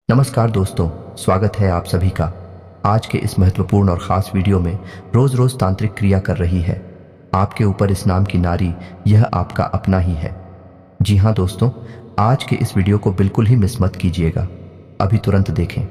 नमस्कार दोस्तों, स्वागत है आप सभी का। आज के इस महत्वपूर्ण और ख़ास वीडियो में रोज़ रोज़ तांत्रिक क्रिया कर रही है आपके ऊपर इस नाम की नारी, यह आपका अपना ही है। जी हाँ दोस्तों, आज के इस वीडियो को बिल्कुल ही मिस मत कीजिएगा। अभी तुरंत देखें,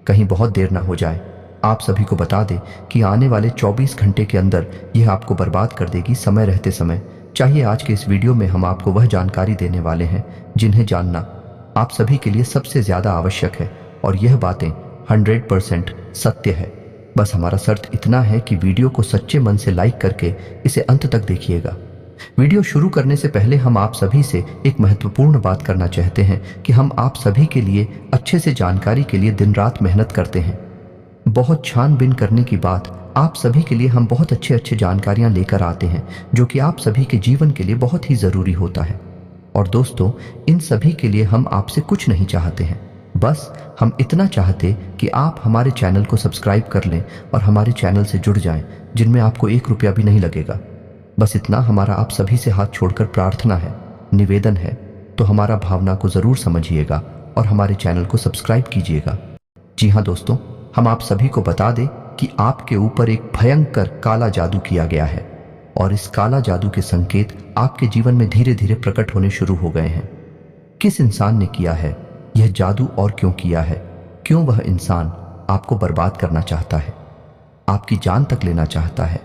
कहीं बहुत देर ना हो जाए। आप सभी को बता दें कि आने वाले 24 घंटे के अंदर यह आपको बर्बाद कर देगी समय रहते समय। चाहिए आज के इस वीडियो में हम आपको वह जानकारी देने वाले हैं जिन्हें जानना आप सभी के लिए सबसे ज़्यादा आवश्यक है, और यह बातें 100% सत्य है। बस हमारा शर्त इतना है कि वीडियो को सच्चे मन से लाइक करके इसे अंत तक देखिएगा। वीडियो शुरू करने से पहले हम आप सभी से एक महत्वपूर्ण बात करना चाहते हैं कि हम आप सभी के लिए अच्छे से जानकारी के लिए दिन रात मेहनत करते हैं। बहुत छानबीन करने की बाद आप सभी के लिए हम बहुत अच्छे जानकारियां लेकर आते हैं, जो कि आप सभी के जीवन के लिए बहुत ही ज़रूरी होता है। और दोस्तों, इन सभी के लिए हम आपसे कुछ नहीं चाहते हैं, बस हम इतना चाहते कि आप हमारे चैनल को सब्सक्राइब कर लें और हमारे चैनल से जुड़ जाएं, जिनमें आपको 1 रुपया भी नहीं लगेगा। बस इतना हमारा आप सभी से हाथ छोड़कर प्रार्थना है, निवेदन है। तो हमारा भावना को ज़रूर समझिएगा और हमारे चैनल को सब्सक्राइब कीजिएगा। जी हाँ दोस्तों, हम आप सभी को बता दें कि आपके ऊपर एक भयंकर काला जादू किया गया है, और इस काला जादू के संकेत आपके जीवन में धीरे धीरे प्रकट होने शुरू हो गए हैं। किस इंसान ने किया है यह जादू और क्यों किया है? क्यों वह इंसान आपको बर्बाद करना चाहता है, आपकी जान तक लेना चाहता है?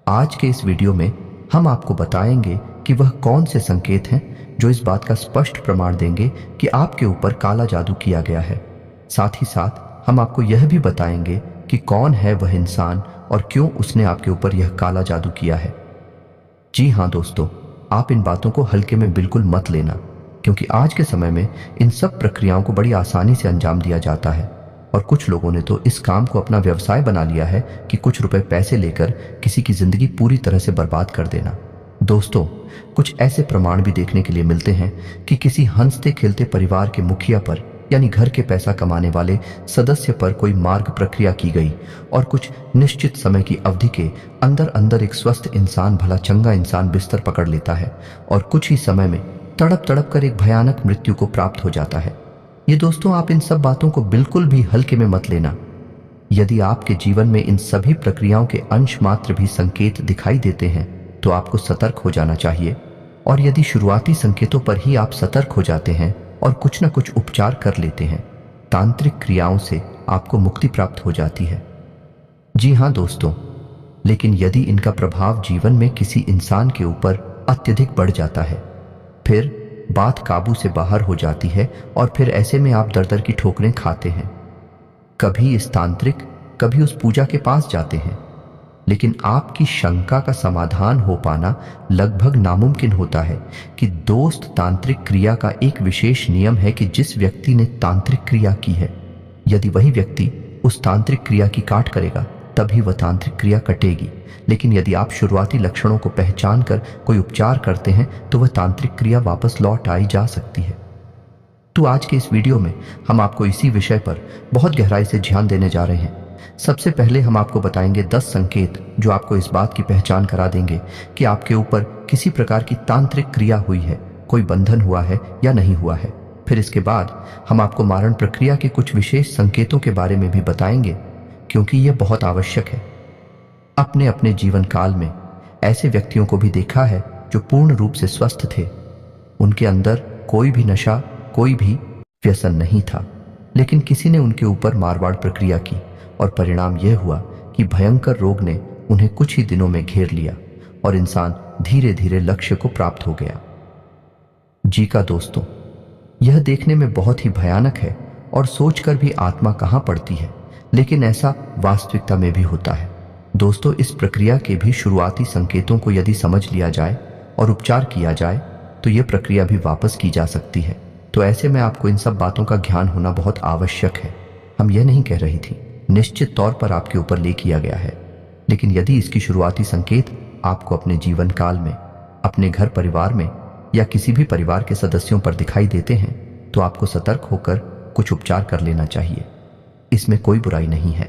आज के इस वीडियो में हम आपको बताएंगे कि वह कौन से संकेत हैं जो इस बात का स्पष्ट प्रमाण देंगे कि आपके ऊपर काला जादू किया गया है। साथ ही साथ हम आपको यह भी बताएंगे कि कौन है वह इंसान और क्यों उसने आपके ऊपर यह काला जादू किया है। जी हाँ दोस्तों, आप इन बातों को हल्के में बिल्कुल मत लेना, क्योंकि आज के समय में इन सब प्रक्रियाओं को बड़ी आसानी से अंजाम दिया जाता है, और कुछ लोगों ने तो इस काम को अपना व्यवसाय बना लिया है कि कुछ रुपए पैसे लेकर किसी की जिंदगी पूरी तरह से बर्बाद कर देना। दोस्तों, कुछ ऐसे प्रमाण भी देखने के लिए मिलते हैं कि किसी हंसते खेलते परिवार के मुखिया पर, यानी घर के पैसा कमाने वाले सदस्य पर कोई मार्ग प्रक्रिया की गई, और कुछ निश्चित समय की अवधि के अंदर अंदर एक स्वस्थ इंसान, भला चंगा इंसान बिस्तर पकड़ लेता है और कुछ ही समय में तड़प तड़प कर एक भयानक मृत्यु को प्राप्त हो जाता है। ये दोस्तों, आप इन सब बातों को बिल्कुल भी हल्के में मत लेना। यदि आपके जीवन में इन सभी प्रक्रियाओं के अंश मात्र भी संकेत दिखाई देते हैं तो आपको सतर्क हो जाना चाहिए। और यदि शुरुआती संकेतों पर ही आप सतर्क हो जाते हैं और कुछ न कुछ उपचार कर लेते हैं, तांत्रिक क्रियाओं से आपको मुक्ति प्राप्त हो जाती है। जी हाँ दोस्तों, लेकिन यदि इनका प्रभाव जीवन में किसी इंसान के ऊपर अत्यधिक बढ़ जाता है, फिर बात काबू से बाहर हो जाती है, और फिर ऐसे में आप दर दर की ठोकरें खाते हैं। कभी इस तांत्रिक, कभी उस पूजा के पास जाते हैं, लेकिन आपकी शंका का समाधान हो पाना लगभग नामुमकिन होता है कि दोस्त, तांत्रिक क्रिया का एक विशेष नियम है कि जिस व्यक्ति ने तांत्रिक क्रिया की है, यदि वही व्यक्ति उस तांत्रिक क्रिया की काट करेगा तभी वह तांत्रिक क्रिया कटेगी। लेकिन यदि आप शुरुआती लक्षणों को पहचान कर कोई उपचार करते हैं तो वह तांत्रिक क्रिया वापस लौट आई जा सकती है। तो आज के इस वीडियो में हम आपको इसी विषय पर बहुत गहराई से ध्यान देने जा रहे हैं। सबसे पहले हम आपको बताएंगे 10 संकेत जो आपको इस बात की पहचान करा देंगे कि आपके ऊपर किसी प्रकार की तांत्रिक क्रिया हुई है, कोई बंधन हुआ है या नहीं हुआ है। फिर इसके बाद हम आपको मारण प्रक्रिया के कुछ विशेष संकेतों के बारे में भी बताएंगे, क्योंकि यह बहुत आवश्यक है। अपने अपने जीवन काल में ऐसे व्यक्तियों को भी देखा है जो पूर्ण रूप से स्वस्थ थे, उनके अंदर कोई भी नशा, कोई भी व्यसन नहीं था, लेकिन किसी ने उनके ऊपर मारवाड़ प्रक्रिया की और परिणाम यह हुआ कि भयंकर रोग ने उन्हें कुछ ही दिनों में घेर लिया और इंसान धीरे धीरे लक्ष्य को प्राप्त हो गया। जी का दोस्तों, यह देखने में बहुत ही भयानक है और सोचकर भी आत्मा कहां पड़ती है, लेकिन ऐसा वास्तविकता में भी होता है। दोस्तों, इस प्रक्रिया के भी शुरुआती संकेतों को यदि समझ लिया जाए और उपचार किया जाए तो यह प्रक्रिया भी वापस की जा सकती है। तो ऐसे में आपको इन सब बातों का ज्ञान होना बहुत आवश्यक है। हम यह नहीं कह रही थी, निश्चित तौर पर आपके ऊपर ले किया गया है, लेकिन यदि इसकी शुरुआती संकेत आपको अपने जीवन काल में, अपने घर परिवार में या किसी भी परिवार के सदस्यों पर दिखाई देते हैं तो आपको सतर्क होकर कुछ उपचार कर लेना चाहिए। इसमें कोई बुराई नहीं है।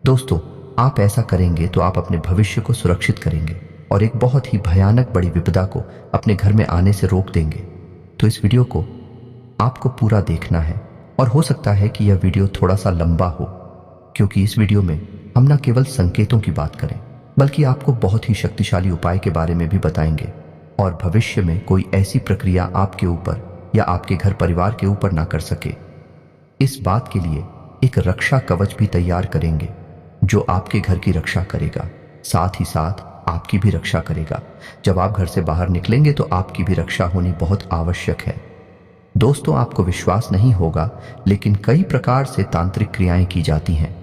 दोस्तों, आप ऐसा करेंगे तो आप अपने भविष्य को सुरक्षित करेंगे और एक बहुत ही भयानक बड़ी विपदा को अपने घर में आने से रोक देंगे। तो इस वीडियो को आपको पूरा देखना है और हो सकता है कि यह वीडियो थोड़ा सा लंबा हो, क्योंकि इस वीडियो में हम न केवल संकेतों की बात करें बल्कि आपको बहुत ही शक्तिशाली उपाय के बारे में भी बताएंगे और भविष्य में कोई ऐसी प्रक्रिया आपके ऊपर या आपके घर परिवार के ऊपर ना कर सके। इस बात के लिए एक रक्षा कवच भी तैयार करेंगे जो आपके घर की रक्षा करेगा, साथ ही साथ आपकी भी रक्षा करेगा। जब आप घर से बाहर निकलेंगे तो आपकी भी रक्षा होनी बहुत आवश्यक है। दोस्तों, आपको विश्वास नहीं होगा लेकिन कई प्रकार से तांत्रिक क्रियाएं की जाती हैं।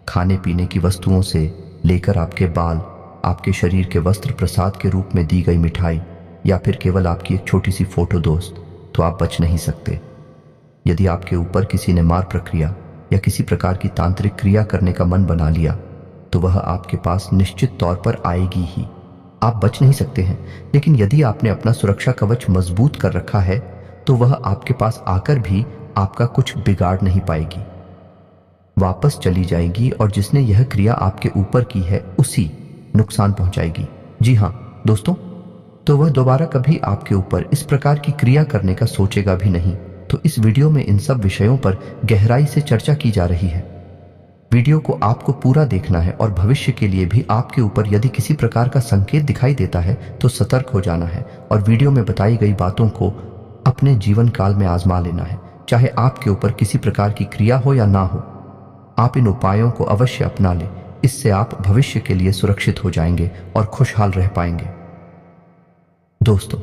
खाने पीने की वस्तुओं से लेकर आपके बाल, आपके शरीर के वस्त्र, प्रसाद के रूप में दी गई मिठाई या फिर केवल आपकी एक छोटी सी फोटो दोस्त, तो आप बच नहीं सकते। यदि आपके ऊपर किसी ने मार प्रक्रिया या किसी प्रकार की तांत्रिक क्रिया करने का मन बना लिया तो वह आपके पास निश्चित तौर पर आएगी ही। आप बच नहीं सकते हैं, लेकिन यदि आपने अपना सुरक्षा कवच मजबूत कर रखा है तो वह आपके पास आकर भी आपका कुछ बिगाड़ नहीं पाएगी, वापस चली जाएगी और जिसने यह क्रिया आपके ऊपर की है उसी नुकसान पहुंचाएगी। जी हाँ दोस्तों, तो वह दोबारा कभी आपके ऊपर इस प्रकार की क्रिया करने का सोचेगा भी नहीं। तो इस वीडियो में इन सब विषयों पर गहराई से चर्चा की जा रही है। वीडियो को आपको पूरा देखना है और भविष्य के लिए भी आपके ऊपर यदि किसी प्रकार का संकेत दिखाई देता है तो सतर्क हो जाना है और वीडियो में बताई गई बातों को अपने जीवन काल में आजमा लेना है। चाहे आपके ऊपर किसी प्रकार की क्रिया हो या ना हो, आप इन उपायों को अवश्य अपना लें। इससे आप भविष्य के लिए सुरक्षित हो जाएंगे और खुशहाल रह पाएंगे। दोस्तों,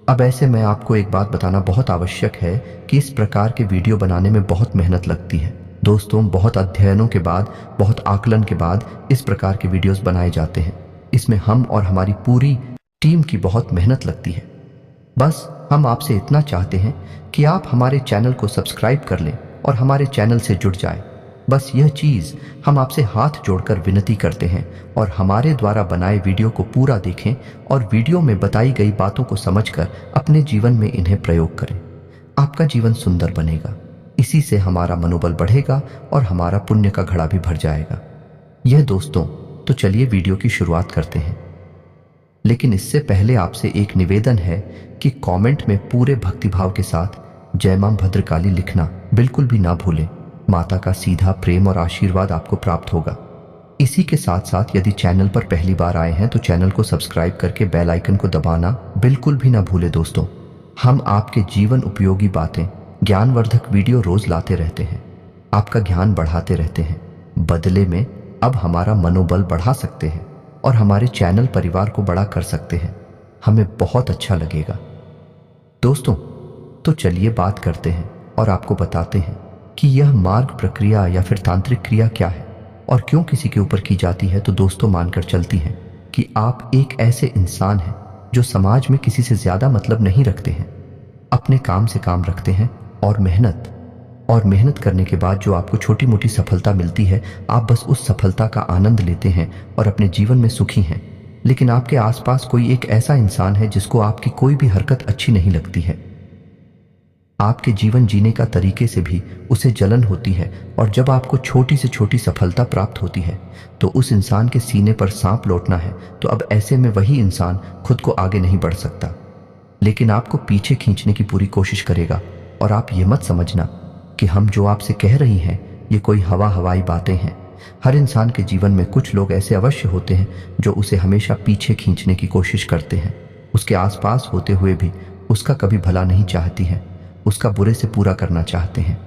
अब ऐसे में आपको एक बात बताना बहुत आवश्यक है कि इस प्रकार के वीडियो बनाने में बहुत मेहनत लगती है। दोस्तों, बहुत अध्ययनों के बाद, बहुत आकलन के बाद इस प्रकार के वीडियोस बनाए जाते हैं। इसमें हम और हमारी पूरी टीम की बहुत मेहनत लगती है। बस हम आपसे इतना चाहते हैं कि आप हमारे चैनल को सब्सक्राइब कर लें और हमारे चैनल से जुड़ जाएं। बस यह चीज़ हम आपसे हाथ जोड़कर विनती करते हैं और हमारे द्वारा बनाए वीडियो को पूरा देखें और वीडियो में बताई गई बातों को समझकर अपने जीवन में इन्हें प्रयोग करें। आपका जीवन सुंदर बनेगा, इसी से हमारा मनोबल बढ़ेगा और हमारा पुण्य का घड़ा भी भर जाएगा। यह दोस्तों, तो चलिए वीडियो की शुरुआत करते हैं। लेकिन इससे पहले आपसे एक निवेदन है कि कमेंट में पूरे भक्तिभाव के साथ जय मां भद्रकाली लिखना बिल्कुल भी ना भूलें। माता का सीधा प्रेम और आशीर्वाद आपको प्राप्त होगा। इसी के साथ साथ यदि चैनल पर पहली बार आए हैं तो चैनल को सब्सक्राइब करके बेल आइकन को दबाना बिल्कुल भी ना भूलें। दोस्तों, हम आपके जीवन उपयोगी बातें, ज्ञानवर्धक वीडियो रोज लाते रहते हैं, आपका ज्ञान बढ़ाते रहते हैं। बदले में अब हमारा मनोबल बढ़ा सकते हैं और हमारे चैनल परिवार को बड़ा कर सकते हैं। हमें बहुत अच्छा लगेगा। दोस्तों, तो चलिए बात करते हैं और आपको बताते हैं कि यह मार्ग प्रक्रिया या फिर तांत्रिक क्रिया क्या है और क्यों किसी के ऊपर की जाती है। तो दोस्तों, मानकर चलती हैं कि आप एक ऐसे इंसान हैं जो समाज में किसी से ज्यादा मतलब नहीं रखते हैं, अपने काम से काम रखते हैं और मेहनत करने के बाद जो आपको छोटी मोटी सफलता मिलती है, आप बस उस सफलता का आनंद लेते हैं और अपने जीवन में सुखी हैं। लेकिन आपके आसपास कोई एक ऐसा इंसान है जिसको आपकी कोई भी हरकत अच्छी नहीं लगती है, आपके जीवन जीने का तरीके से भी उसे जलन होती है और जब आपको छोटी से छोटी सफलता प्राप्त होती है तो उस इंसान के सीने पर सांप लौटना है। तो अब ऐसे में वही इंसान खुद को आगे नहीं बढ़ सकता, लेकिन आपको पीछे खींचने की पूरी कोशिश करेगा। और आप ये मत समझना कि हम जो आपसे कह रही हैं ये कोई हवाई बातें हैं। हर इंसान के जीवन में कुछ लोग ऐसे अवश्य होते हैं जो उसे हमेशा पीछे खींचने की कोशिश करते हैं, उसके आसपास होते हुए भी उसका कभी भला नहीं चाहती हैं, उसका बुरे से पूरा करना चाहते हैं।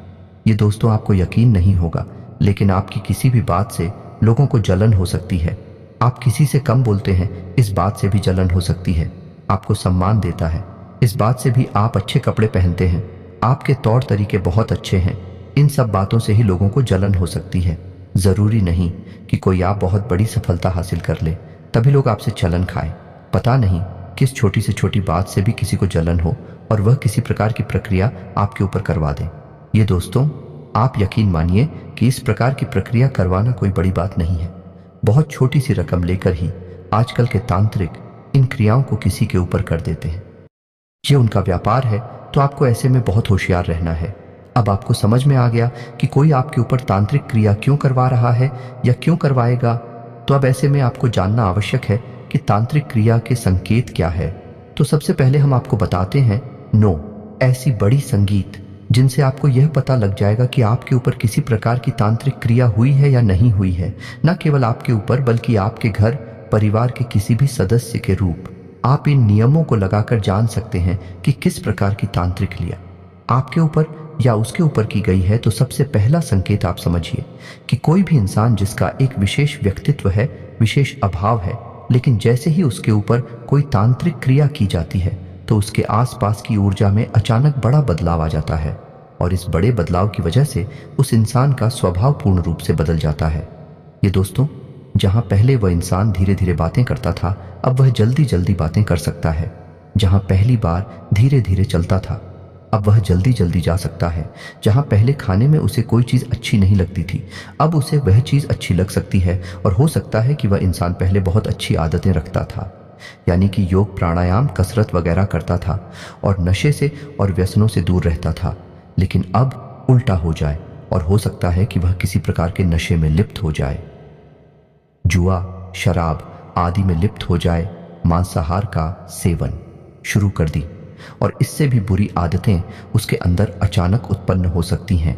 ये दोस्तों, आपको यकीन नहीं होगा, लेकिन आपकी किसी भी बात से लोगों को जलन हो सकती है। आप किसी से कम बोलते हैं, इस बात से भी जलन हो सकती है। आपको सम्मान देता है, इस बात से भी। आप अच्छे कपड़े पहनते हैं, आपके तौर तरीके बहुत अच्छे हैं, इन सब बातों से ही लोगों को जलन हो सकती है। जरूरी नहीं कि कोई आप बहुत बड़ी सफलता हासिल कर ले तभी लोग आपसे जलन खाए। पता नहीं किस छोटी से छोटी बात से भी किसी को जलन हो और वह किसी प्रकार की प्रक्रिया आपके ऊपर करवा दे। ये दोस्तों, आप यकीन मानिए कि इस प्रकार की प्रक्रिया करवाना कोई बड़ी बात नहीं है। बहुत छोटी सी रकम लेकर ही आजकल के तांत्रिक इन क्रियाओं को किसी के ऊपर कर देते हैं। ये उनका व्यापार है, तो आपको ऐसे में बहुत होशियार रहना है। अब आपको समझ में आ गया कि कोई आपके ऊपर तांत्रिक क्रिया क्यों करवा रहा है या क्यों करवाएगा। तो अब ऐसे में आपको जानना आवश्यक है कि तांत्रिक क्रिया के संकेत क्या है। तो सबसे पहले हम आपको बताते हैं नो, ऐसी बड़ी संगीत जिनसे आपको यह पता लग जाएगा कि आपके ऊपर किसी प्रकार की तांत्रिक क्रिया हुई है या नहीं हुई है। न केवल आपके ऊपर बल्कि आपके घर परिवार के किसी भी सदस्य के रूप। आप इन नियमों को लगाकर जान सकते हैं कि किस प्रकार की तांत्रिक क्रिया आपके ऊपर या उसके ऊपर की गई है। तो सबसे पहला संकेत आप समझिए कि कोई भी इंसान जिसका एक विशेष व्यक्तित्व है, विशेष अभाव है, लेकिन जैसे ही उसके ऊपर कोई तांत्रिक क्रिया की जाती है तो उसके आसपास की ऊर्जा में अचानक बड़ा बदलाव आ जाता है और इस बड़े बदलाव की वजह से उस इंसान का स्वभाव पूर्ण रूप से बदल जाता है। ये दोस्तों, जहां पहले वह इंसान धीरे धीरे बातें करता था, अब वह जल्दी जल्दी बातें कर सकता है। जहां पहली बार धीरे धीरे चलता था, अब वह जल्दी जल्दी जा सकता है। जहां पहले खाने में उसे कोई चीज़ अच्छी नहीं लगती थी, अब उसे वह चीज़ अच्छी लग सकती है। और हो सकता है कि वह इंसान पहले बहुत अच्छी आदतें रखता था, यानी कि योग, प्राणायाम, कसरत वगैरह करता था और नशे से और व्यसनों से दूर रहता था, लेकिन अब उल्टा हो जाए और हो सकता है कि वह किसी प्रकार के नशे में लिप्त हो जाए, जुआ, शराब आदि में लिप्त हो जाए, मांसाहार का सेवन शुरू कर दी और इससे भी बुरी आदतें उसके अंदर अचानक उत्पन्न हो सकती हैं।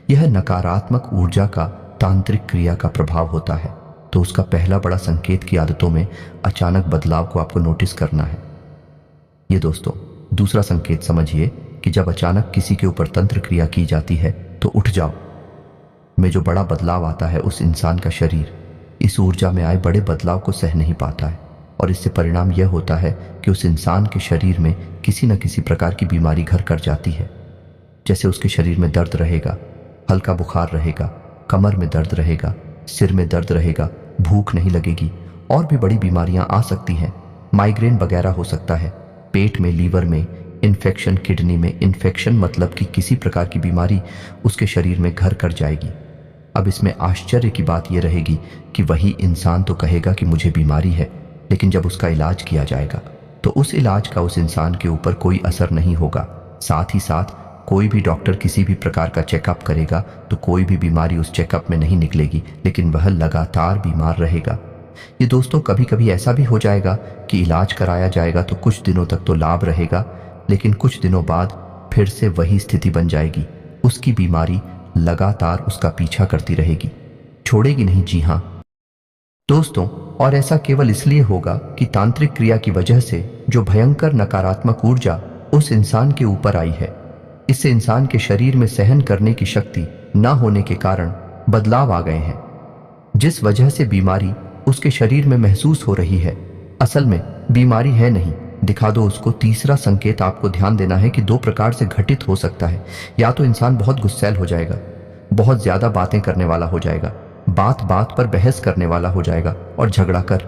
यह नकारात्मक ऊर्जा का तांत्रिक क्रिया का प्रभाव होता है। तो उसका पहला बड़ा संकेत की आदतों में अचानक बदलाव को आपको नोटिस करना है। ये दोस्तों, दूसरा संकेत समझिए कि जब अचानक किसी के ऊपर तंत्र क्रिया की जाती है तो उठ जाओ में जो बड़ा बदलाव आता है, उस इंसान का शरीर इस ऊर्जा में आए बड़े बदलाव को सह नहीं पाता है और इससे परिणाम यह होता है कि उस इंसान के शरीर में किसी न किसी प्रकार की बीमारी घर कर जाती है। जैसे उसके शरीर में दर्द रहेगा, हल्का बुखार रहेगा, कमर में दर्द रहेगा, सिर में दर्द रहेगा, भूख नहीं लगेगी और भी बड़ी बीमारियां आ सकती हैं। माइग्रेन वगैरह हो सकता है, पेट में, लीवर में इन्फेक्शन, किडनी में इन्फेक्शन, मतलब कि किसी प्रकार की बीमारी उसके शरीर में घर कर जाएगी। अब इसमें आश्चर्य की बात यह रहेगी कि वही इंसान तो कहेगा कि मुझे बीमारी है, लेकिन जब उसका इलाज किया जाएगा तो उस इलाज का उस इंसान के ऊपर कोई असर नहीं होगा। साथ ही साथ कोई भी डॉक्टर किसी भी प्रकार का चेकअप करेगा तो कोई भी बीमारी उस चेकअप में नहीं निकलेगी, लेकिन वह लगातार बीमार रहेगा। ये दोस्तों, कभी कभी ऐसा भी हो जाएगा कि इलाज कराया जाएगा तो कुछ दिनों तक तो लाभ रहेगा, लेकिन कुछ दिनों बाद फिर से वही स्थिति बन जाएगी। उसकी बीमारी लगातार उसका पीछा करती रहेगी, छोड़ेगी नहीं। जी हाँ दोस्तों, और ऐसा केवल इसलिए होगा कि तांत्रिक क्रिया की वजह से जो भयंकर नकारात्मक ऊर्जा उस इंसान के ऊपर आई है, इससे इंसान के शरीर में सहन करने की शक्ति न होने के कारण बदलाव आ गए हैं, जिस वजह से बीमारी उसके शरीर में महसूस हो रही है। असल में बीमारी है नहीं, दिखा दो उसको। तीसरा संकेत आपको ध्यान देना है कि दो प्रकार से घटित हो सकता है। या तो इंसान बहुत गुस्सैल हो जाएगा, बहुत ज्यादा बातें करने वाला हो जाएगा, बात बात पर बहस करने वाला हो जाएगा और झगड़ा कर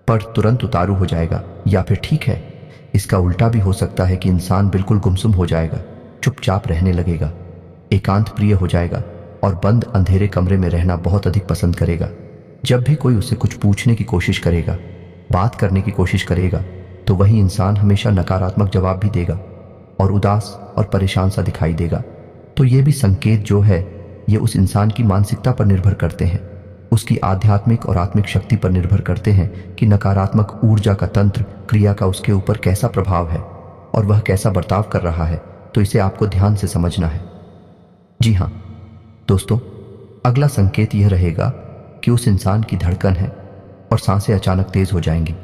पर तुरंत उतारू हो जाएगा। या फिर ठीक है, इसका उल्टा भी हो सकता है कि इंसान बिल्कुल गुमसुम हो जाएगा, चुपचाप रहने लगेगा, एकांत प्रिय हो जाएगा और बंद अंधेरे कमरे में रहना बहुत अधिक पसंद करेगा। जब भी कोई उससे कुछ पूछने की कोशिश करेगा, बात करने की कोशिश करेगा, तो वही इंसान हमेशा नकारात्मक जवाब भी देगा और उदास और परेशान सा दिखाई देगा। तो ये भी संकेत जो है, ये उस इंसान की मानसिकता पर निर्भर करते हैं, उसकी आध्यात्मिक और आत्मिक शक्ति पर निर्भर करते हैं कि नकारात्मक ऊर्जा का तंत्र क्रिया का उसके ऊपर कैसा प्रभाव है और वह कैसा बर्ताव कर रहा है। तो इसे आपको ध्यान से समझना है। जी हाँ दोस्तों, अगला संकेत यह रहेगा कि उस इंसान की धड़कन है और सांसें अचानक तेज हो जाएंगी।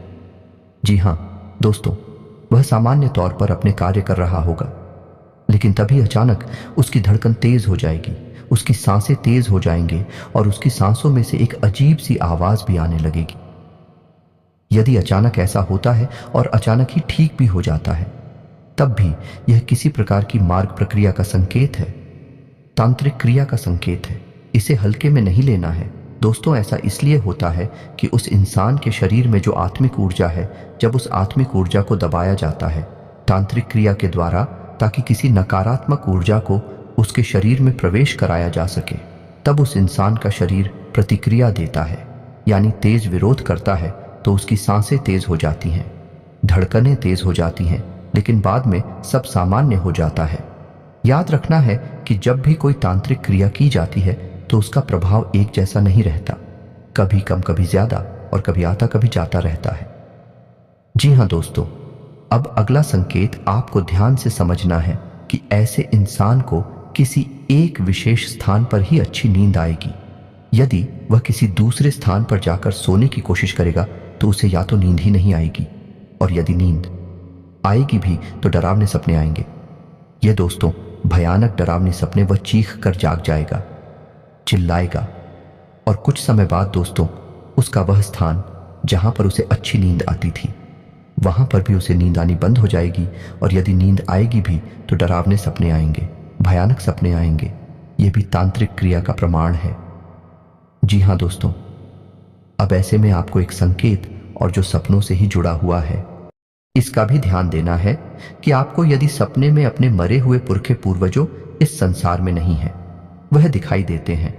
जी हाँ दोस्तों, वह सामान्य तौर पर अपने कार्य कर रहा होगा, लेकिन तभी अचानक उसकी धड़कन तेज हो जाएगी, उसकी सांसें तेज हो जाएंगे और उसकी सांसों में से एक अजीब सी आवाज भी आने लगेगी। यदि अचानक ऐसा होता है और अचानक ही ठीक भी हो जाता है, तब भी यह किसी प्रकार की मार्ग प्रक्रिया का संकेत है, तांत्रिक क्रिया का संकेत है। इसे हल्के में नहीं लेना है दोस्तों। ऐसा इसलिए होता है कि उस इंसान के शरीर में जो आत्मिक ऊर्जा है, जब उस आत्मिक ऊर्जा को दबाया जाता है तांत्रिक क्रिया के द्वारा, ताकि किसी नकारात्मक ऊर्जा को उसके शरीर में प्रवेश कराया जा सके, तब उस इंसान का शरीर प्रतिक्रिया देता है, यानी तेज विरोध करता है। तो उसकी सांसें तेज हो जाती हैं, धड़कनें तेज हो जाती हैं, लेकिन बाद में सब सामान्य हो जाता है। याद रखना है कि जब भी कोई तांत्रिक क्रिया की जाती है तो उसका प्रभाव एक जैसा नहीं रहता, कभी कम कभी ज्यादा और कभी आता कभी जाता रहता है। जी हाँ दोस्तों, अब अगला संकेत आपको ध्यान से समझना है कि ऐसे इंसान को किसी एक विशेष स्थान पर ही अच्छी नींद आएगी। यदि वह किसी दूसरे स्थान पर जाकर सोने की कोशिश करेगा तो उसे या तो नींद ही नहीं आएगी, और यदि नींद आएगी भी तो डरावने सपने आएंगे। ये दोस्तों भयानक डरावने सपने वह चीख कर जाग जाएगा, चिल्लाएगा, और कुछ समय बाद दोस्तों उसका वह स्थान जहां पर उसे अच्छी नींद आती थी वहां पर भी उसे नींद आनी बंद हो जाएगी, और यदि नींद आएगी भी तो डरावने सपने आएंगे, भयानक सपने आएंगे। यह भी तांत्रिक क्रिया का प्रमाण है। जी हाँ दोस्तों, अब ऐसे में आपको एक संकेत और जो सपनों से ही जुड़ा हुआ है इसका भी ध्यान देना है कि आपको यदि सपने में अपने मरे हुए पुरखे पूर्वजों इस संसार में नहीं है, वह दिखाई देते हैं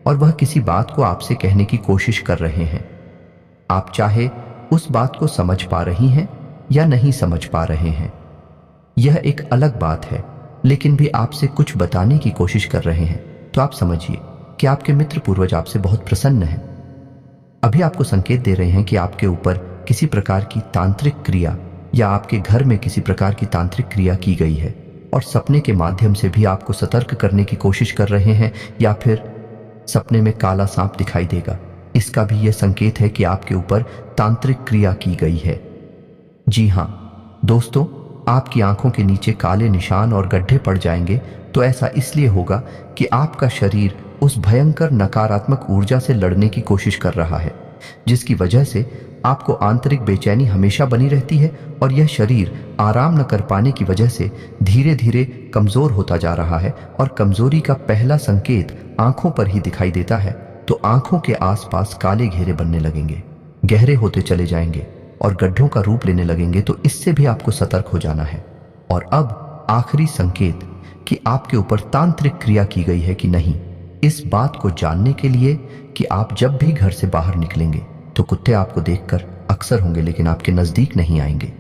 और वह किसी बात को आपसे कहने की कोशिश कर रहे हैं, आप चाहे उस बात को समझ पा रही हैं या नहीं समझ पा रहे हैं, यह एक अलग बात है, लेकिन भी आपसे कुछ बताने की कोशिश कर रहे हैं, तो आप समझिए कि आपके मित्र पूर्वज आपसे बहुत प्रसन्न हैं। अभी आपको संकेत दे रहे हैं कि आपके ऊपर किसी प्रकार की तांत्रिक क्रिया या आपके घर में किसी प्रकार की तांत्रिक क्रिया की गई है, और सपने के माध्यम से भी आपको सतर्क करने की कोशिश कर रहे हैं, या फिर सपने में काला सांप दिखाई देगा, इसका भी यह संकेत है कि आपके ऊपर तांत्रिक क्रिया की गई है। जी हां दोस्तों, आपकी आंखों के नीचे काले निशान और गड्ढे पड़ जाएंगे तो ऐसा इसलिए होगा कि आपका शरीर उस भयंकर नकारात्मक ऊर्जा से लड़ने की कोशिश कर रहा है, जिसकी वजह से आपको आंतरिक बेचैनी हमेशा बनी रहती है, और यह शरीर आराम न कर पाने की वजह से धीरे धीरे कमजोर होता जा रहा है, और कमजोरी का पहला संकेत आंखों पर ही दिखाई देता है, तो आंखों के आसपास काले घेरे बनने लगेंगे, गहरे होते चले जाएंगे और गड्ढों का रूप लेने लगेंगे, तो इससे भी आपको सतर्क हो जाना है। और अब आखिरी संकेत कि आपके ऊपर तांत्रिक क्रिया की गई है कि नहीं, इस बात को जानने के लिए कि आप जब भी घर से बाहर निकलेंगे तो कुत्ते आपको देखकर अक्सर होंगे लेकिन आपके नजदीक नहीं आएंगे,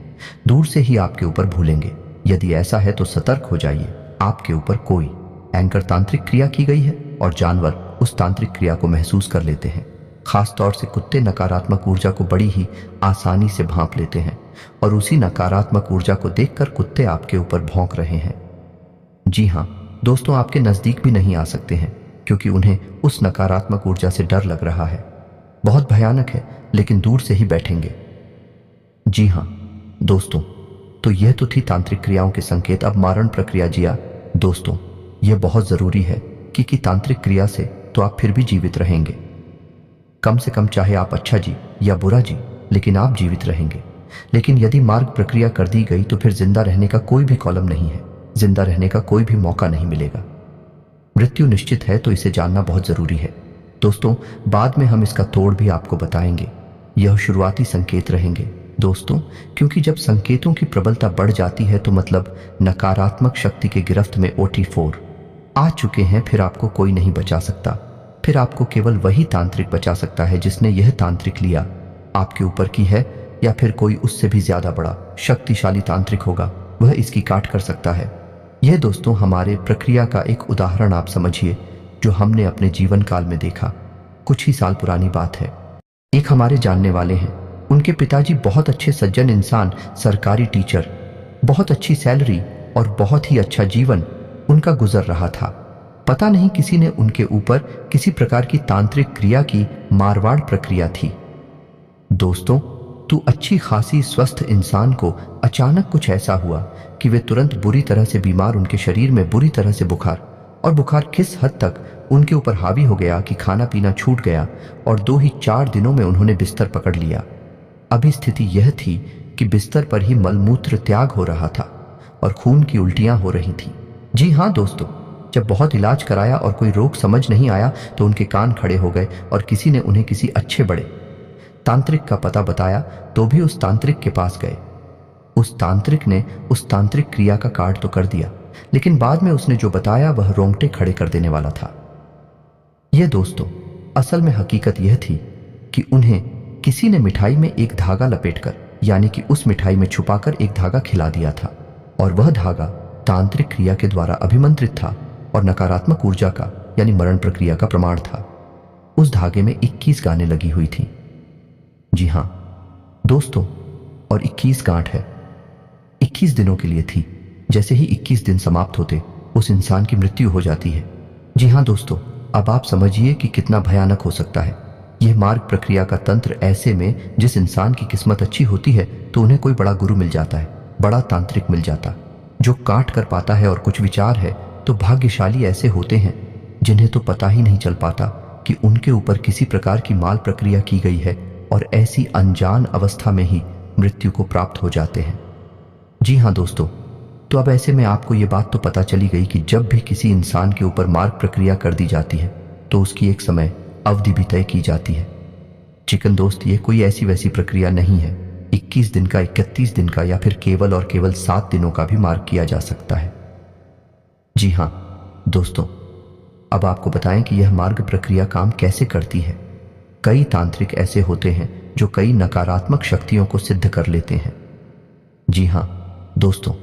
दूर से ही आपके ऊपर भूलेंगे। यदि ऐसा है तो सतर्क हो जाइए, आपके ऊपर कोई एंकर तांत्रिक क्रिया की गई है और जानवर उस तांत्रिक क्रिया को महसूस कर लेते हैं। खास तौर से कुत्ते नकारात्मक ऊर्जा को बड़ी ही आसानी से भांप लेते हैं, और उसी नकारात्मक ऊर्जा को देखकर कुत्ते आपके ऊपर भौंक रहे हैं। जी हाँ दोस्तों, आपके नजदीक भी नहीं आ सकते हैं क्योंकि उन्हें उस नकारात्मक ऊर्जा से डर लग रहा है। बहुत भयानक है, लेकिन दूर से ही बैठेंगे। जी हाँ दोस्तों, तो यह तो थी तांत्रिक क्रियाओं के संकेत। अब मारण प्रक्रिया। जिया दोस्तों, यह बहुत जरूरी है कि तांत्रिक क्रिया से तो आप फिर भी जीवित रहेंगे, कम से कम चाहे आप अच्छा जी या बुरा जी, लेकिन आप जीवित रहेंगे। लेकिन यदि मार्ग प्रक्रिया कर दी गई तो फिर जिंदा रहने का कोई भी कॉलम नहीं है, जिंदा रहने का कोई भी मौका नहीं मिलेगा। मृत्यु निश्चित है, तो इसे जानना बहुत जरूरी है दोस्तों। बाद में हम इसका तोड़ भी आपको बताएंगे। यह शुरुआती संकेत रहेंगे दोस्तों, क्योंकि जब संकेतों की प्रबलता बढ़ जाती है तो मतलब नकारात्मक शक्ति के गिरफ्त में OT4 आ चुके हैं, फिर आपको कोई नहीं बचा सकता। फिर आपको केवल वही तांत्रिक बचा सकता है जिसने यह तांत्रिक लिया आपके ऊपर की है, या फिर कोई उससे भी ज्यादा बड़ा शक्तिशाली तांत्रिक होगा, वह इसकी काट कर सकता है। यह दोस्तों हमारे प्रक्रिया का एक उदाहरण आप समझिए, जो हमने अपने जीवन काल में देखा। कुछ ही साल पुरानी बात है। एक हमारे जानने वाले हैं, उनके पिताजी बहुत अच्छे सज्जन इंसान, सरकारी टीचर, बहुत अच्छी सैलरी और बहुत ही अच्छा जीवन उनका गुजर रहा था। पता नहीं किसी ने उनके ऊपर किसी प्रकार की तांत्रिक क्रिया की मारवाड़ प्रक्रिया थी। दोस्तों, तू अच्छी खासी स्वस्थ इंसान को अचानक कुछ ऐसा हुआ कि वे तुरंत बुरी तरह से बीमार, उनके शरीर में बुरी तरह से बुखार, और बुखार किस हद तक उनके ऊपर हावी हो गया कि खाना पीना छूट गया, और 2 ही 4 दिनों में उन्होंने बिस्तर पकड़ लिया। अभी स्थिति यह थी कि बिस्तर पर ही मलमूत्र त्याग हो रहा था और खून की उल्टियां हो रही थी। जी हाँ दोस्तों, जब बहुत इलाज कराया और कोई रोग समझ नहीं आया तो उनके कान खड़े हो गए, और किसी ने उन्हें किसी अच्छे बड़े तांत्रिक का पता बताया तो भी उस तांत्रिक के पास गए। उस तांत्रिक ने उस तांत्रिक क्रिया का कार्ड तो कर दिया, लेकिन बाद में उसने जो बताया वह रोंगटे खड़े कर देने वाला था। यह दोस्तों असल में हकीकत यह थी कि उन्हें किसी ने मिठाई में एक धागा लपेटकर, यानी कि उस मिठाई में छुपाकर एक धागा खिला दिया था, और वह धागा तांत्रिक क्रिया के द्वारा अभिमंत्रित था और नकारात्मक ऊर्जा का यानी मरण प्रक्रिया का प्रमाण था। उस धागे में 21 गानें लगी हुई थी। जी हाँ दोस्तों, और 21 गांठ है, 21 दिनों के लिए थी, जैसे ही 21 दिन समाप्त होते उस इंसान की मृत्यु हो जाती है। जी हाँ दोस्तों, अब आप समझिए कि कितना भयानक हो सकता है यह मार्ग प्रक्रिया का तंत्र। ऐसे में जिस इंसान की किस्मत अच्छी होती है तो उन्हें कोई बड़ा गुरु मिल जाता है, बड़ा तांत्रिक मिल जाता जो काट कर पाता है और कुछ विचार है। तो भाग्यशाली ऐसे होते हैं जिन्हें तो पता ही नहीं चल पाता कि उनके ऊपर किसी प्रकार की माल प्रक्रिया की गई है और ऐसी अनजान अवस्था में ही मृत्यु को प्राप्त हो जाते हैं। जी हाँ दोस्तों, तो अब ऐसे में आपको ये बात तो पता चली गई कि जब भी किसी इंसान के ऊपर मार्ग प्रक्रिया कर दी जाती है तो उसकी एक समय अवधि भी तय की जाती है। चिकन दोस्त, ये कोई ऐसी वैसी प्रक्रिया नहीं है। 21 दिन का, 31 दिन का या फिर केवल और केवल 7 दिनों का भी मार्ग किया जा सकता है। जी हाँ दोस्तों, अब आपको बताएं कि यह मार्ग प्रक्रिया काम कैसे करती है। कई तांत्रिक ऐसे होते हैं जो कई नकारात्मक शक्तियों को सिद्ध कर लेते हैं। जी हाँ दोस्तों,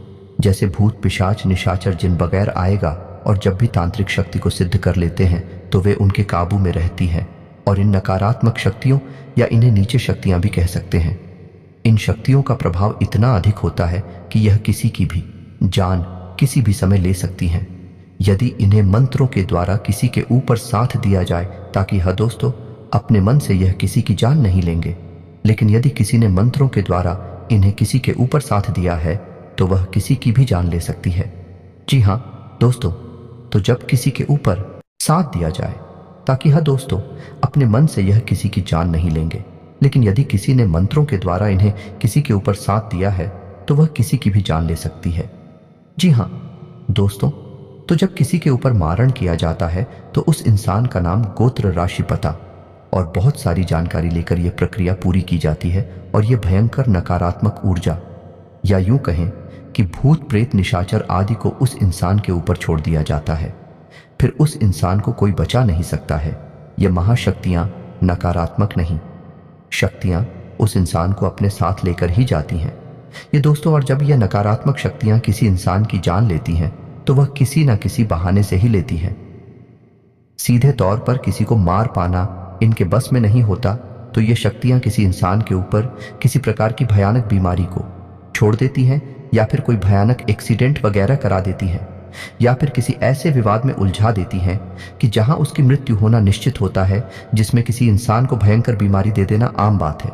जैसे भूत, पिशाच, निशाचर, जिन वगैरह आएगा और जब भी तांत्रिक शक्ति को सिद्ध कर लेते हैं तो वे उनके काबू में रहती हैं। और इन नकारात्मक शक्तियों या इन्हें नीचे शक्तियां भी कह सकते हैं, इन शक्तियों का प्रभाव इतना अधिक होता है कि यह किसी की भी जान किसी भी समय ले सकती हैं यदि इन्हें मंत्रों के द्वारा किसी के ऊपर साथ दिया जाए। ताकि हाँ दोस्तों, अपने मन से यह किसी की जान नहीं लेंगे, लेकिन यदि किसी ने मंत्रों के द्वारा इन्हें किसी के ऊपर साथ दिया है तो वह किसी की भी जान ले सकती है। जी हाँ दोस्तों, तो जब किसी के ऊपर साथ दिया जाए, ताकि हाँ दोस्तों, अपने मन से यह किसी की जान नहीं लेंगे, लेकिन यदि किसी ने मंत्रों के द्वारा इन्हें किसी के ऊपर साथ दिया है तो वह किसी की भी जान ले सकती है। जी हाँ दोस्तों, तो जब किसी के ऊपर मारण किया जाता है तो उस इंसान का नाम, गोत्र, राशि, पता और बहुत सारी जानकारी लेकर यह प्रक्रिया पूरी की जाती है। और यह भयंकर नकारात्मक ऊर्जा या यूं कहें कि भूत, प्रेत, निशाचर आदि को उस इंसान के ऊपर छोड़ दिया जाता है। फिर उस इंसान को कोई बचा नहीं सकता है। ये महाशक्तियां नकारात्मक नहीं, शक्तियां उस इंसान को अपने साथ लेकर ही जाती हैं। ये दोस्तों, और जब यह नकारात्मक शक्तियां किसी इंसान की जान लेती हैं तो वह किसी न किसी बहाने से ही लेती हैं। सीधे तौर पर किसी को मार पाना इनके बस में नहीं होता, तो ये शक्तियां किसी इंसान के ऊपर किसी प्रकार की भयानक बीमारी को छोड़ देती हैं, या फिर कोई भयानक एक्सीडेंट वगैरह करा देती हैं, या फिर किसी ऐसे विवाद में उलझा देती हैं कि जहां उसकी मृत्यु होना निश्चित होता है, जिसमें किसी इंसान को भयंकर बीमारी दे देना आम बात है।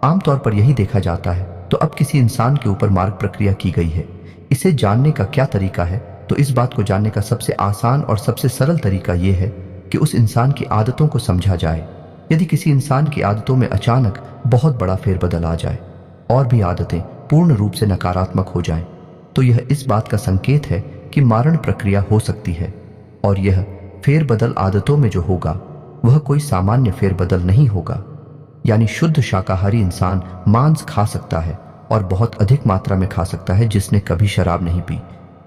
आमतौर पर यही देखा जाता है। तो अब किसी इंसान के ऊपर मार्ग प्रक्रिया की गई है, इसे जानने का क्या तरीका है? तो इस बात को जानने का सबसे आसान और सबसे सरल तरीका यह है कि उस इंसान की आदतों को समझा जाए। यदि किसी इंसान की आदतों में अचानक बहुत बड़ा फेरबदल आ जाए और भी आदतें पूर्ण रूप से नकारात्मक हो जाएं, तो यह इस बात का संकेत है कि मारण प्रक्रिया हो सकती है। और यह फेरबदल आदतों में जो होगा वह कोई सामान्य फेरबदल नहीं होगा। यानी शुद्ध शाकाहारी इंसान मांस खा सकता है और बहुत अधिक मात्रा में खा सकता है। जिसने कभी शराब नहीं पी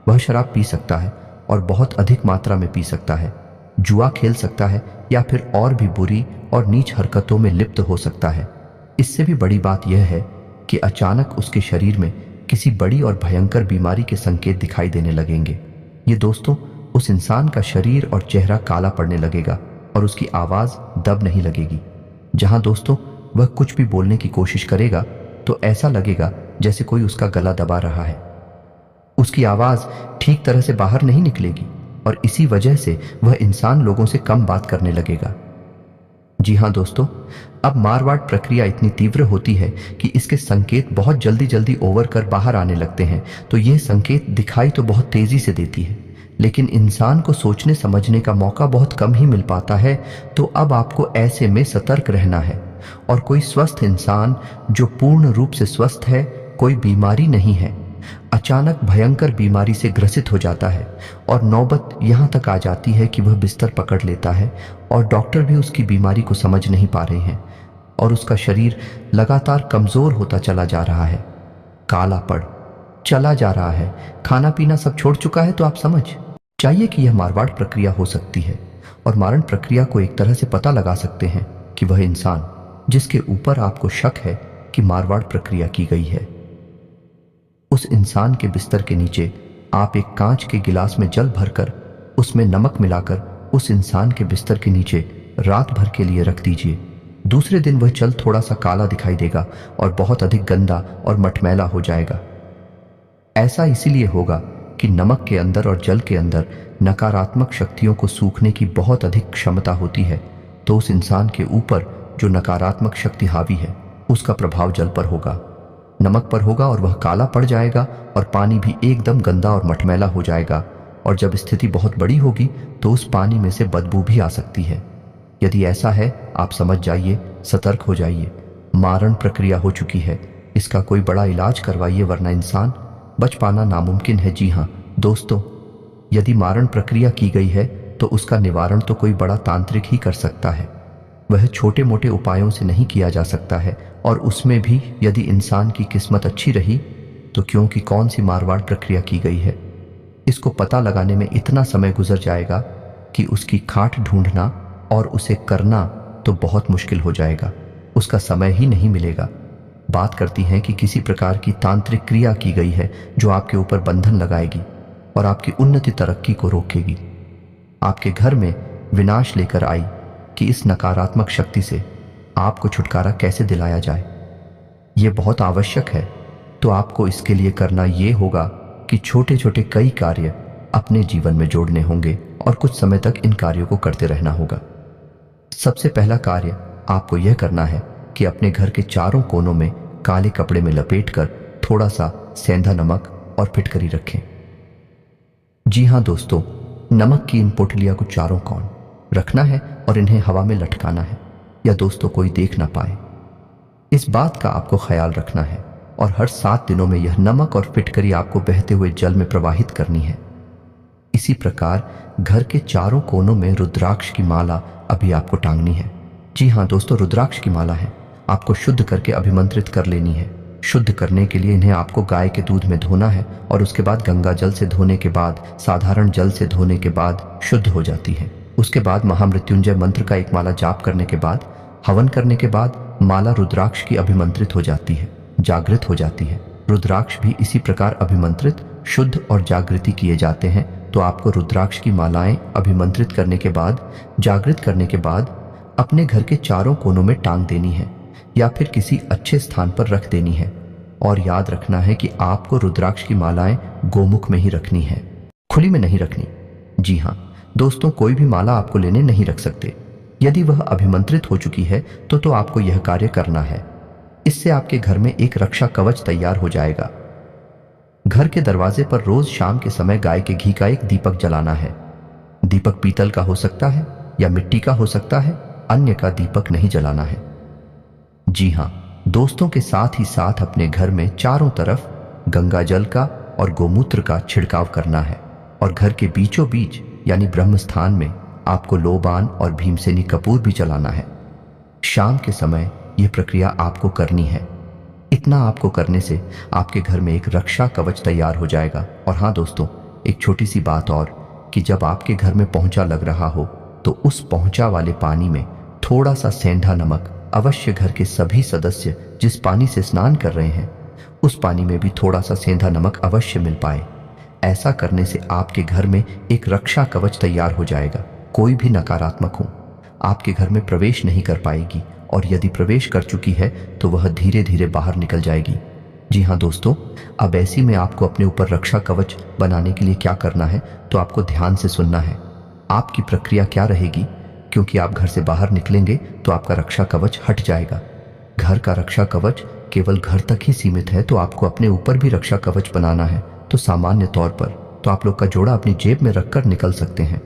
वह शराब पी सकता है और बहुत अधिक मात्रा में पी सकता है। जुआ खेल सकता है या फिर और भी बुरी और नीच हरकतों में लिप्त हो सकता है। इससे भी बड़ी बात यह है कि अचानक उसके शरीर में किसी बड़ी और भयंकर बीमारी के संकेत दिखाई देने लगेंगे। ये दोस्तों, उस इंसान का शरीर और चेहरा काला पड़ने लगेगा और उसकी आवाज दब नहीं लगेगी। जहां दोस्तों वह कुछ भी बोलने की कोशिश करेगा तो ऐसा लगेगा जैसे कोई उसका गला दबा रहा है। उसकी आवाज ठीक तरह से बाहर नहीं निकलेगी और इसी वजह से वह इंसान लोगों से कम बात करने लगेगा। जी हाँ दोस्तों, अब मारवाड़ प्रक्रिया इतनी तीव्र होती है कि इसके संकेत बहुत जल्दी जल्दी ओवर कर बाहर आने लगते हैं। तो यह संकेत दिखाई तो बहुत तेजी से देती है, लेकिन इंसान को सोचने समझने का मौका बहुत कम ही मिल पाता है। तो अब आपको ऐसे में सतर्क रहना है। और कोई स्वस्थ इंसान जो पूर्ण रूप से स्वस्थ है, कोई बीमारी नहीं है, अचानक भयंकर बीमारी से ग्रसित हो जाता है और नौबत यहां तक आ जाती है कि वह बिस्तर पकड़ लेता है और डॉक्टर भी उसकी बीमारी को समझ नहीं पा रहे हैं और उसका शरीर लगातार कमजोर होता चला जा रहा है, काला पड़ चला जा रहा है, खाना पीना सब छोड़ चुका है। तो आप समझ चाहिए कि यह मारवाड़ प्रक्रिया हो सकती है। और मारण प्रक्रिया को एक तरह से पता लगा सकते हैं कि वह इंसान जिसके ऊपर आपको शक है कि मारवाड़ प्रक्रिया की गई है, उस इंसान के बिस्तर के नीचे आप एक कांच के गिलास में जल भरकर उसमें नमक मिलाकर उस इंसान के बिस्तर के नीचे रात भर के लिए रख दीजिए। दूसरे दिन वह जल थोड़ा सा काला दिखाई देगा और बहुत अधिक गंदा और मटमैला हो जाएगा। ऐसा इसीलिए होगा कि नमक के अंदर और जल के अंदर नकारात्मक शक्तियों को सूखने की बहुत अधिक क्षमता होती है, तो उस इंसान के ऊपर जो नकारात्मक शक्ति हावी है उसका प्रभाव जल पर होगा, नमक पर होगा, और वह काला पड़ जाएगा और पानी भी एकदम गंदा और मटमैला हो जाएगा। और जब स्थिति बहुत बड़ी होगी तो उस पानी में से बदबू भी आ सकती है। यदि ऐसा है, आप समझ जाइए, सतर्क हो जाइए, मारण प्रक्रिया हो चुकी है। इसका कोई बड़ा इलाज करवाइए, वरना इंसान बच पाना नामुमकिन है। जी हाँ दोस्तों, यदि मारण प्रक्रिया की गई है तो उसका निवारण तो कोई बड़ा तांत्रिक ही कर सकता है, वह छोटे मोटे उपायों से नहीं किया जा सकता है। और उसमें भी यदि इंसान की किस्मत अच्छी रही तो, क्योंकि कौन सी मारवाड़ प्रक्रिया की गई है इसको पता लगाने में इतना समय गुजर जाएगा कि उसकी खाट ढूंढना और उसे करना तो बहुत मुश्किल हो जाएगा, उसका समय ही नहीं मिलेगा। बात करती हैं कि किसी प्रकार की तांत्रिक क्रिया की गई है जो आपके ऊपर बंधन लगाएगी और आपकी उन्नति तरक्की को रोकेगी, आपके घर में विनाश लेकर आई कि इस नकारात्मक शक्ति से आपको छुटकारा कैसे दिलाया जाए। ये बहुत आवश्यक है। तो आपको इसके लिए करना ये होगा कि छोटे छोटे कई कार्य अपने जीवन में जोड़ने होंगे और कुछ समय तक इन कार्यों को करते रहना होगा। सबसे पहला कार्य आपको यह करना है कि अपने घर के चारों कोनों में काले कपड़े में लपेटकर थोड़ा सा सेंधा नमक और फिटकरी रखें। जी हाँ दोस्तों, नमक की इन पोटलियां को चारों कोण रखना है और इन्हें हवा में लटकाना है, या दोस्तों कोई देख ना पाए, इस बात का आपको ख्याल रखना है। और हर 7 दिनों में यह नमक और फिटकरी आपको बहते हुए जल में प्रवाहित करनी है। इसी प्रकार घर के चारों कोनों में रुद्राक्ष की माला अभी आपको टांगनी है। जी हाँ दोस्तों, रुद्राक्ष की माला है, आपको शुद्ध करके अभिमंत्रित कर लेनी है। शुद्ध करने के लिए इन्हें आपको गाय के दूध में धोना है और उसके बाद गंगा जल से धोने के बाद, साधारण जल से धोने के बाद शुद्ध हो जाती है। उसके बाद महामृत्युंजय मंत्र का एक माला जाप करने के बाद, हवन करने के बाद माला रुद्राक्ष की अभिमंत्रित हो जाती है, जागृत हो जाती है। रुद्राक्ष भी इसी प्रकार अभिमंत्रित, शुद्ध और जागृति किए जाते हैं। तो आपको रुद्राक्ष की मालाएं अभिमंत्रित करने के बाद, जागृत करने के बाद अपने घर के चारों कोनों में टांग देनी है या फिर किसी अच्छे स्थान पर रख देनी है। और याद रखना है कि आपको रुद्राक्ष की मालाएं गोमुख में ही रखनी है, खुली में नहीं रखनी। जी हाँ दोस्तों, कोई भी माला आपको लेने नहीं रख सकते। यदि वह अभिमंत्रित हो चुकी है तो आपको यह कार्य करना है। इससे आपके घर में एक रक्षा कवच तैयार हो जाएगा। घर के दरवाजे पर रोज शाम के समय गाय के घी का एक दीपक जलाना है। दीपक पीतल का हो सकता है या मिट्टी का हो सकता है, अन्य का दीपक नहीं जलाना है। जी हाँ दोस्तों, के साथ ही साथ अपने घर में चारों तरफ गंगा जल का और गोमूत्र का छिड़काव करना है। और घर के बीचों बीच यानी ब्रह्म स्थान में आपको लोबान और भीमसेनी कपूर भी जलाना है। शाम के समय यह प्रक्रिया आपको करनी है। इतना आपको करने से आपके घर में एक रक्षा कवच तैयार हो जाएगा। और हाँ दोस्तों, एक छोटी सी बात और, कि जब आपके घर में पोंछा लग रहा हो तो उस पोंछा वाले पानी में थोड़ा सा सेंधा नमक अवश्य घर के सभी सदस्य जिस पानी से स्नान कर रहे हैं उस पानी में भी थोड़ा सा सेंधा नमक अवश्य मिल पाए। ऐसा करने से आपके घर में एक रक्षा कवच तैयार हो जाएगा। कोई भी नकारात्मक हो आपके घर में प्रवेश नहीं कर पाएगी, और यदि प्रवेश कर चुकी है तो वह धीरे धीरे बाहर निकल जाएगी। जी हाँ दोस्तों, अब ऐसी में आपको अपने ऊपर रक्षा कवच बनाने के लिए क्या करना है तो आपको ध्यान से सुनना है। आपकी प्रक्रिया क्या रहेगी, क्योंकि आप घर से बाहर निकलेंगे तो आपका रक्षा कवच हट जाएगा। घर का रक्षा कवच केवल घर तक ही सीमित है, तो आपको अपने ऊपर भी रक्षा कवच बनाना है। तो सामान्य तौर पर तो आप लोग का जोड़ा अपनी जेब में रखकर निकल सकते हैं,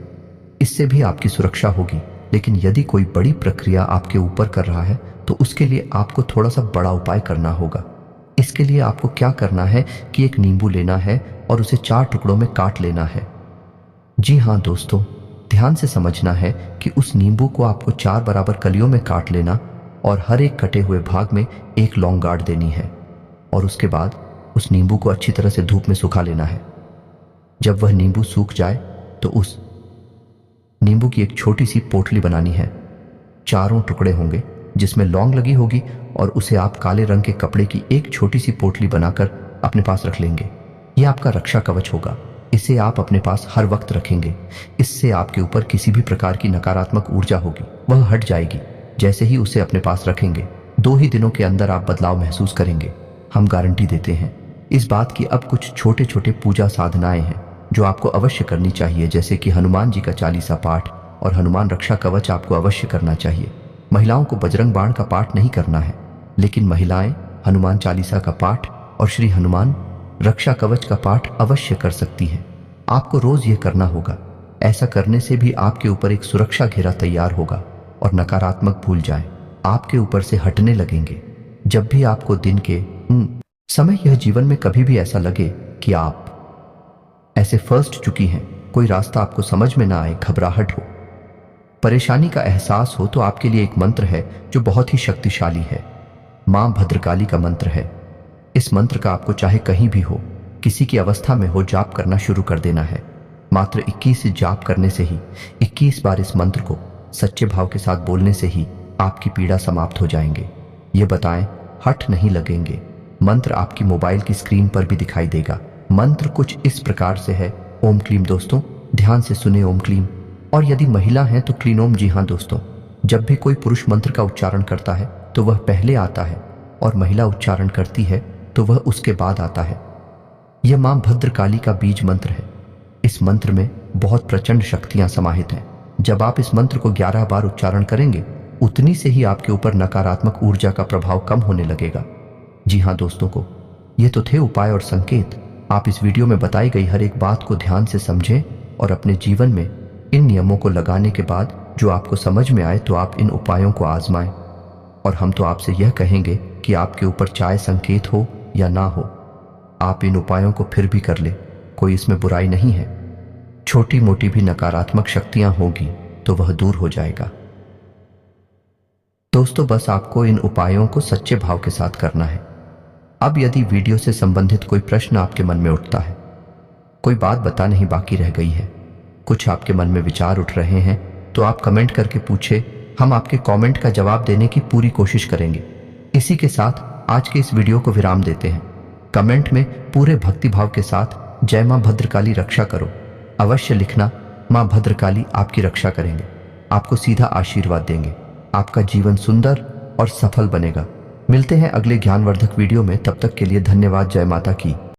इससे भी आपकी सुरक्षा होगी। लेकिन यदि कोई बड़ी प्रक्रिया आपके ऊपर कर रहा है तो उसके लिए आपको थोड़ा सा बड़ा उपाय करना होगा। इसके लिए आपको क्या करना है कि एक नींबू लेना है और उसे 4 टुकड़ों में काट लेना है। जी हाँ दोस्तों, ध्यान से समझना है कि उस नींबू को आपको 4 बराबर कलियों में काट लेना और हर एक कटे हुए भाग में एक लौंग गाड़ देनी है। और उसके बाद उस नींबू को अच्छी तरह से धूप में सुखा लेना है। जब वह नींबू सूख जाए तो उस नींबू की एक छोटी सी पोटली बनानी है। 4 टुकड़े होंगे जिसमें लौंग लगी होगी, और उसे आप काले रंग के कपड़े की एक छोटी सी पोटली बनाकर अपने पास रख लेंगे। यह आपका रक्षा कवच होगा। इसे आप अपने पास हर वक्त रखेंगे। इससे आपके ऊपर किसी भी प्रकार की नकारात्मक ऊर्जा होगी वह हट जाएगी। जैसे ही उसे अपने पास रखेंगे 2 ही दिनों के अंदर आप बदलाव महसूस करेंगे। हम गारंटी देते हैं इस बात की। अब कुछ छोटे छोटे पूजा साधनाएं हैं जो आपको अवश्य करनी चाहिए, जैसे कि हनुमान जी का चालीसा पाठ और हनुमान रक्षा कवच आपको अवश्य करना चाहिए। महिलाओं को बजरंग बाण का पाठ नहीं करना है, लेकिन महिलाएं हनुमान चालीसा का पाठ और श्री हनुमान रक्षा कवच का पाठ अवश्य कर सकती हैं। आपको रोज ये करना होगा। ऐसा करने से भी आपके ऊपर एक सुरक्षा घेरा तैयार होगा और नकारात्मक भूल जाए आपके ऊपर से हटने लगेंगे। जब भी आपको दिन के समय यह जीवन में कभी भी ऐसा लगे कि आप ऐसे फंस चुकी हैं, कोई रास्ता आपको समझ में ना आए, घबराहट हो, परेशानी का एहसास हो, तो आपके लिए एक मंत्र है जो बहुत ही शक्तिशाली है। मां भद्रकाली का मंत्र है। इस मंत्र का आपको चाहे कहीं भी हो, किसी की अवस्था में हो, जाप करना शुरू कर देना है। मात्र 21 जाप करने से ही, 21 बार इस मंत्र को सच्चे भाव के साथ बोलने से ही आपकी पीड़ा समाप्त हो जाएंगे। ये बताएं, हट नहीं लगेंगे। मंत्र आपकी मोबाइल की स्क्रीन पर भी दिखाई देगा। मंत्र कुछ इस प्रकार से है। ओम क्लीम। दोस्तों ध्यान से सुने, ओम क्लीम। और यदि महिला है तो क्लीन ओम। जी हाँ दोस्तों, जब भी कोई पुरुष मंत्र का उच्चारण करता है तो वह पहले आता है और महिला उच्चारण करती है तो वह उसके बाद आता है। यह मां भद्रकाली का बीज मंत्र है। इस मंत्र में बहुत प्रचंड शक्तियां समाहित हैं। जब आप इस मंत्र को 11 बार उच्चारण करेंगे, उतनी से ही आपके ऊपर नकारात्मक ऊर्जा का प्रभाव कम होने लगेगा। जी हाँ दोस्तों को, ये तो थे उपाय और संकेत। आप इस वीडियो में बताई गई हर एक बात को ध्यान से समझें और अपने जीवन में इन नियमों को लगाने के बाद जो आपको समझ में आए तो आप इन उपायों को आजमाएं। और हम तो आपसे यह कहेंगे कि आपके ऊपर चाहे संकेत हो या ना हो, आप इन उपायों को फिर भी कर ले, कोई इसमें बुराई नहीं है। छोटी मोटी भी नकारात्मक शक्तियां होंगी तो वह दूर हो जाएगा। दोस्तों बस आपको इन उपायों को सच्चे भाव के साथ करना है। अब यदि वीडियो से संबंधित कोई प्रश्न आपके मन में उठता है, कोई बात बता नहीं बाकी रह गई है, कुछ आपके मन में विचार उठ रहे हैं, तो आप कमेंट करके पूछे। हम आपके कमेंट का जवाब देने की पूरी कोशिश करेंगे। इसी के साथ आज के इस वीडियो को विराम देते हैं। कमेंट में पूरे भक्तिभाव के साथ जय मां भद्रकाली रक्षा करो अवश्य लिखना। मां भद्रकाली आपकी रक्षा करेंगे, आपको सीधा आशीर्वाद देंगे, आपका जीवन सुंदर और सफल बनेगा। मिलते हैं अगले ज्ञानवर्धक वीडियो में, तब तक के लिए धन्यवाद। जय माता की।